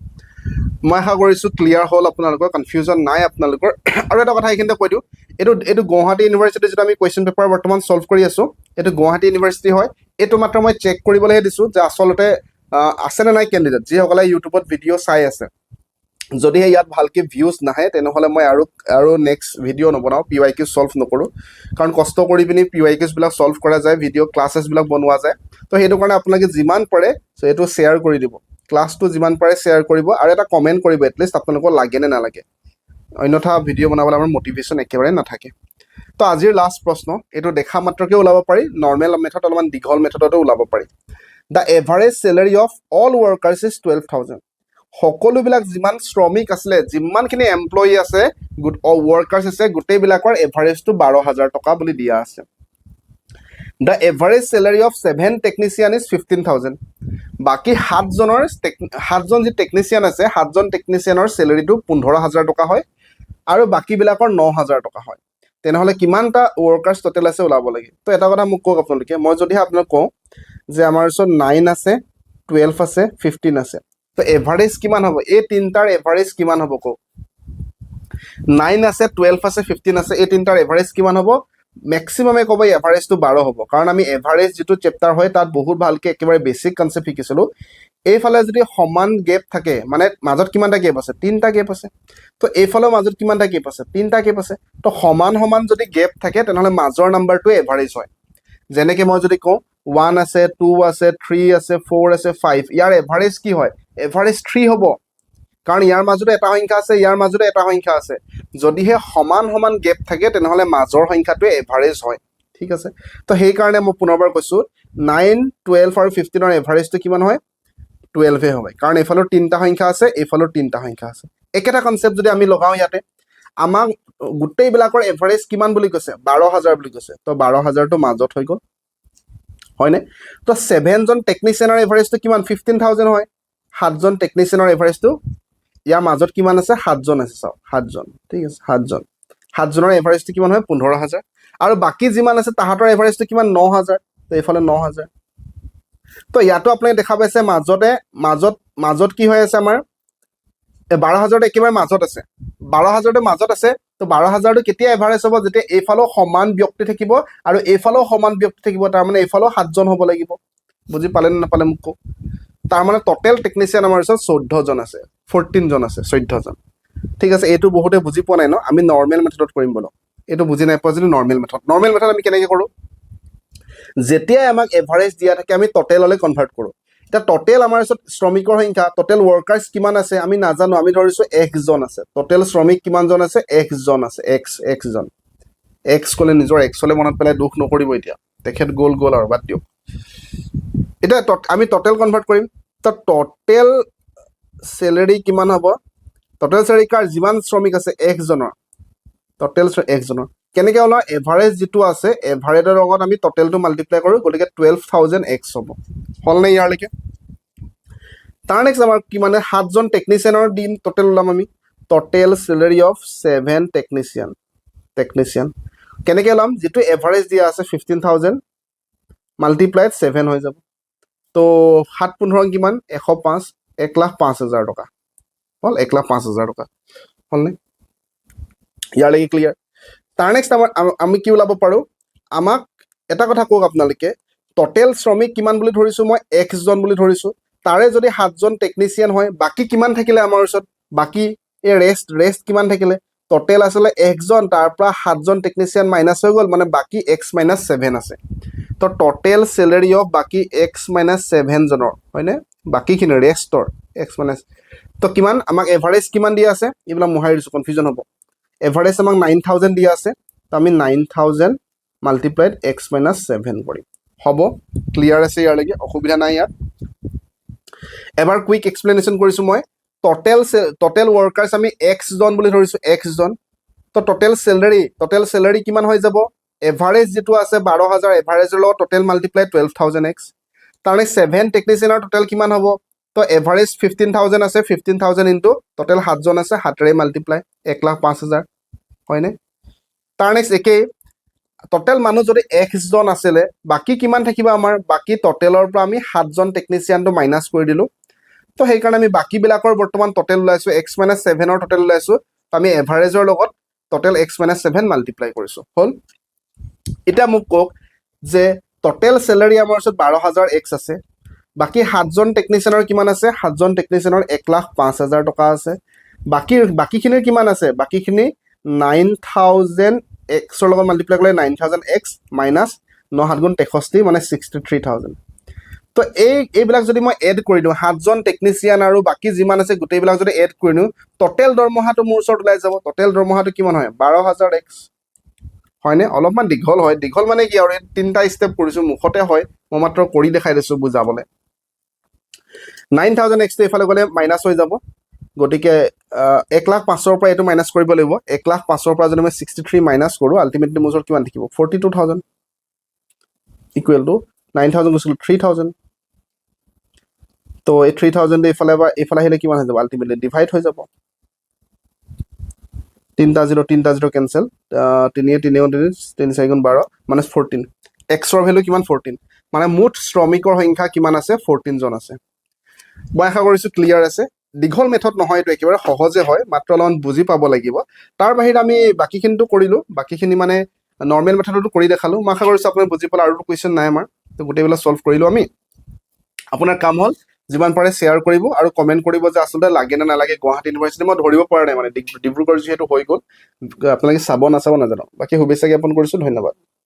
মই আশা কৰিছোঁ ক্লিয়াৰ হ'ল, আপোনালোকৰ কনফিউজন নাই আপোনালোকৰ। আৰু এটা কথা এইখিনিতে কৈ দিওঁ, এইটো গুৱাহাটী ইউনিভাৰ্চিটিৰ যিটো আমি কুৱেশ্যন পেপাৰ বৰ্তমান ছল্ভ কৰি আছোঁ, এইটো গুৱাহাটী ইউনিভাৰ্চিটি হয়। এইটো মাত্ৰ মই চেক কৰিবলৈহে দিছোঁ যে আচলতে আছেনে নাই কেণ্ডিডেট, যিসকলে ইউটিউবত ভিডিঅ' চাই আছে। যদিহে ইয়াত ভালকৈ ভিউজ নাহে, তেনেহ'লে মই আৰু নেক্সট ভিডিঅ' নবনাওঁ, পি ৱাই কিউ ছল্ভ নকৰোঁ, কাৰণ কষ্ট কৰি পিনি পি ৱাই কিউজবিলাক ছল্ভ কৰা যায়, ভিডিঅ' ক্লাছেছবিলাক বনোৱা যায়। তো সেইটো কাৰণে আপোনালোকে যিমান পাৰে এইটো শ্বেয়াৰ কৰি দিব, ক্লাছটো যিমান পাৰে শ্বেয়াৰ কৰিব, আৰু এটা কমেণ্ট কৰিব এটলিষ্ট আপোনালোকৰ লাগে নে নালাগে, অন্যথা ভিডিঅ' বনাবলৈ আমাৰ মটিভেশ্যন একেবাৰে নাথাকে। তো আজিৰ লাষ্ট প্ৰশ্ন, এইটো দেখা মাত্ৰকে ওলাব পাৰি, নৰ্মেল মেথড অলপমান দীঘল মেথডতো ওলাব পাৰি। The average salary of all workers is 12,000। সকলোবিলাক যিমান শ্ৰমিক আছিলে, যিমানখিনি এমপ্লয়ী আছে, ৱৰ্কাৰ্ছ আছে, গোটেইবিলাকৰ এভাৰেজটো 12,000 টকা বুলি দিয়া আছে। The average salary of 7 technician is 15,000। বাকী 7জন যি টেকনিচিয়ান আছে, 7জন টেকনিচিয়ানৰ চেলাৰীটো 15,000 টকা হয়, আৰু বাকীবিলাকৰ 9,000 টকা হয়। তেনেহ'লে কিমানটা ৱৰ্কাৰ্ছ টোটেল আছে ওলাব লাগে। তো এটা কথা মোক কওক আপোনালোকে, মই যদিহে আপোনাক কওঁ যে আমাৰ ওচৰত 9 আছে, 12 আছে, 15 আছে, তো এভাৰেজ কিমান হ'ব, এই তিনিটাৰ এভাৰেজ কিমান হ'ব কওক। 9 আছে, 12 আছে, 15 আছে, এই তিনিটাৰ এভাৰেজ কিমান হ'ব। মেক্সিমামে ক'ব এভাৰেজটো 12 হ'ব, কাৰণ আমি এভাৰেজ যিটো চেপ্টাৰ হয় তাত বহুত ভালকৈ একেবাৰে বেছিক কনচেপ্ট শিকিছিলোঁ। এইফালে যদি সমান গেপ থাকে, মানে মাজত কিমানটা গেপ আছে, 3টা গেপ আছে। তো এইফালেও মাজত কিমানটা গেপ আছে, 3টা গেপ আছে। তো সমান যদি গেপ থাকে, তেনেহ'লে মাজৰ নাম্বাৰটোৱে এভাৰেজ হয়। যেনেকৈ মই যদি কওঁ 1 আছে, 2 আছে, 3 আছে, 4 আছে, 5, ইয়াৰ এভাৰেজ কি হয়, এভাৰেজ 3 হ'ব, কাৰণ ইয়াৰ মাজতে এটা সংখ্যা আছে, ইয়াৰ মাজতে এটা সংখ্যা আছে। যদিহে সমান গেপ থাকে, তেনেহ'লে মাজৰ সংখ্যাটোৱে এভাৰেজ হয়, ঠিক আছে। তো সেইকাৰণে মই পুনৰবাৰ কৈছোঁ, 9, 12 আৰু 15ৰ এভাৰেজটো কিমান হয়, 12 হয়, কাৰণ এইফালৰ 3টা সংখ্যা আছে, এইফালৰ 3টা সংখ্যা আছে। একেটা কনচেপ্ট যদি আমি লগাওঁ ইয়াতে, আমাক গোটেইবিলাকৰ এভাৰেজ কিমান বুলি কৈছে, 12,000 বুলি কৈছে। তো 12,000টো মাজত হৈ গ'ল, হয়নে। তো 7জন টেকনিচিয়ানৰ এভাৰেজটো কিমান, 15,000 হয়। 7জন টেকনিচিয়ানৰ এভাৰেজটো ইয়াৰ মাজত কিমান আছে, 7জন আছে, চাওক 7জন, ঠিক আছে, 7জনৰ এভাৰেজটো কিমান হয়, 15,000। আৰু বাকী যিমান আছে তাহাঁতৰ এভাৰেজটো কিমান, 9,000। তো এইফালে 9,000। তো ইয়াতো আপুনি দেখা পাইছে মাজত কি হৈ আছে আমাৰ, 12,000টো একেবাৰে মাজত আছে, 12,000টো মাজত আছে। তো 12,000টো কেতিয়া এভাৰেজ হ'ব, যেতিয়া এইফালেও সমান ব্যক্তি থাকিব আৰু এইফালেও সমান ব্যক্তি থাকিব, তাৰমানে এইফালেও 7জন হ'ব লাগিব। বুজি পালে নে নাপালে মোক কওক। তাৰমানে টোটেল টেকনিচিয়ান আমাৰ ওচৰত 14জন আছে, 14জন আছে, 14জন, ঠিক আছে। এইটো বহুতে বুজি পোৱা নাই ন, আমি নৰ্মেল মেথডত কৰিম বলক। এইটো বুজি নাই পোৱা যদি নৰ্মেল মেথড আমি কেনেকৈ কৰোঁ, যেতিয়াই আমাক এভাৰেজ দিয়া থাকে আমি টোটেললৈ কনভাৰ্ট কৰোঁ। এতিয়া টোটেল আমাৰ ওচৰত শ্ৰমিকৰ সংখ্যা, টোটেল ৱৰ্কাৰ্ছ কিমান আছে আমি নাজানো, আমি ধৰিছোঁ Xজন আছে। টোটেল শ্ৰমিক কিমানজন আছে, Xজন আছে, Xজন। এক্স ক'লে নিজৰ এক্সলৈ মনত পেলাই দুখ নকৰিব, এতিয়া তেখেত গ'ল আৰু বাদ দিয়ক। এতিয়া আমি টোটেল কনভাৰ্ট কৰিম। তো টোটেল চেলাৰী কিমান হ'ব, টোটেল চেলাৰী কাৰ, যিমান শ্ৰমিক আছে Xজনৰ, টোটেল Xজনৰ কেনেকৈ ওলাওঁ, এভাৰেজ যিটো আছে এভাৰেজৰ লগত আমি টোটেলটো মাল্টিপ্লাই কৰোঁ, গতিকে 12,000 X হ'ব। হ'লনে ইয়াৰলৈকে। তাৰ নেক্সট আমাৰ কি মানে 7জন টেকনিচিয়ানৰ দিন টোটেল ওলাম আমি, টোটেল চেলাৰী অফ 7 টেকনিচিয়ান কেনেকৈ ওলাম, যিটো এভাৰেজ দিয়া আছে 15,000 মাল্টিপ্লাইড 7 হৈ যাব। তো 7-15 কিমান 105 1,05,000 টকা হ'ল 1,05,000 টকা হ'লনে ইয়ালৈকে ক্লিয়াৰ তাৰ নেক্সট আমি কি ওলাব পাৰোঁ আমাক এটা কথা কওক আপোনালোকে টোটেল শ্ৰমিক কিমান বুলি ধৰিছোঁ মই x জন বুলি ধৰিছোঁ তাৰে যদি 7 জন টেকনিচিয়ান হয় বাকি কিমান থাকিলে আমাৰ ওচৰত বাকি এই ৰেষ্ট কিমান থাকিলে টোটেল আসলে x জন তাৰ পৰা 7 জন টেকনিচিয়ান মাইনাস হৈ গ'ল মানে বাকি x - 7 আছে তো টোটেল স্যালাৰি অফ বাকি x - 7 জনৰ হয়নে বাকিখিনি ৰেষ্টৰ x - তো কিমান আমাক এভাৰেজ কিমান দিয়া আছে এইবিলাক মোহাৰি দিছোঁ কনফিউজন হ'ব এভাৰেজ আমাক 9000 দিয়া আছে তো আমি 9000 মাল্টিপ্লাইড x - 7 কৰিম হ'ব ক্লিয়াৰ আছে ইয়ালৈকে অসুবিধা নাই ইয়াত এবাৰ কুইক এক্সপ্লেনেশ্যন কৰিছোঁ মই টোটেল ওয়াৰ্কাৰ্স আমি x জন বুলি ধৰিছোঁ x জন তো টোটেল স্যালাৰি কিমান হৈ যাব এভাৰেজ যেটো আছে 12000 এভাৰেজৰ লগত টোটেল মাল্টিপ্লাই 12000x তাৰনে 7 টেকনিচিয়ানৰ টোটেল কিমান হ'ব তো এভাৰেজ 15000 আছে 15000 ইনটু টোটেল 7 জন আছে 7 ৰে মাল্টিপ্লাই 1,05,000 হয়নে তাৰ নেক্সট একেই টোটেল মানুহ যদি x জন আছিলে বাকি কিমান থাকিব আমাৰ বাকি টোটেলৰ পৰা আমি 7 জন টেকনিচিয়ানটো মাইনাস কৰি দিলো তো সেই কাৰণে আমি বাকি বিলাকৰ বৰ্তমান টোটেল ওলাইছো x - 7 ৰ টোটেল ওলাইছো আমি এভাৰেজৰ লগত টোটেল x - 7 মাল্টিপ্লাই কৰিছো হল এটা মোক কক যে টোটেল স্যালাৰি আমাৰ ওচৰত 12000x আছে বাকি 7 জন টেকনিচিয়ানৰ কিমান আছে 7 জন টেকনিচিয়ানৰ 1,05,000 টকা আছে বাকিখিনিৰ কিমান আছে বাকিখিনি 9000x ৰ লগত মাল্টিপ্লাই কৰিলে 9000x মাইনাস 9 গুণ 63 মানে 63000 তো এইবিলাক যদি মই এড কৰি দিওঁ 7 জন টেকনিচিয়ান আৰু বাকি যিমান আছে গোটেইবিলাক যদি এড কৰি দিওঁ টোটেল দৰমহাটো মোৰ ওচৰত ওলাই যাব টোটেল দৰমহাটো কিমান হয় 12000x হয়নে অলপমান দীঘল হয় দীঘল মানে কি আৰু তিনটা স্টেপ কৰিছো মুখতে হয় মই মাত্ৰ কৰি দেখাই দিছো বুজাবলে 9000x টো এফালে গলে মাইনাস হৈ যাব গটিকে 1,05,000 ৰ পৰা এটো মাইনাস কৰিব লাগিব 1,05,000 ৰ পৰা যদি মই 63 মাইনাস কৰো আলটিমেটলি মোৰ ওচৰত কিমান থাকিব 42000 ইকুৱেল টু 9000 গুছিল 3000 তো এই 3000 দে এফালে আহিলে কিমান হৈ যাব আলটিমেটলি ডিভাইড হৈ যাব 3 কেনসেল 3 4 গুণ 12 মানে 14 x ৰ ভ্যালু কিমান 14 মানে মুঠ শ্ৰমিকৰ সংখ্যা কিমান আছে 14 জন আছে মই আশা কৰিছো ক্লিয়াৰ আছে দীঘল মেথড নহয় এটো একেবাৰে সহজে হয় মাত্ৰ অলপমান বুজি পাব লাগিব তাৰ বাহিৰে আমি বাকিখিনিটো কৰিলো বাকিখিনি মানে নৰ্মেল মেথডটো কৰি দেখালো মই আশা কৰিছো আপুনি বুজি পালে আৰু কোৱেশ্চন নাই আমাৰ তো গোটেইবিলাক সলভ কৰিলো আমি আপোনাৰ কাম হল যিমান পাৰে শেয়াৰ কৰিব আৰু কমেন্ট কৰিব যে আসলে লাগে না নালাগে গুৱাহাটী ইউনিভাৰ্চিটি মই ধৰিব পৰা নাই মানে ডিব্ৰুগড় যেহেতু হৈ গ'ল আপোনালোকে চাব নাজানো বাকি শুভেচ্ছা জ্ঞাপন কৰিছো ধন্যবাদ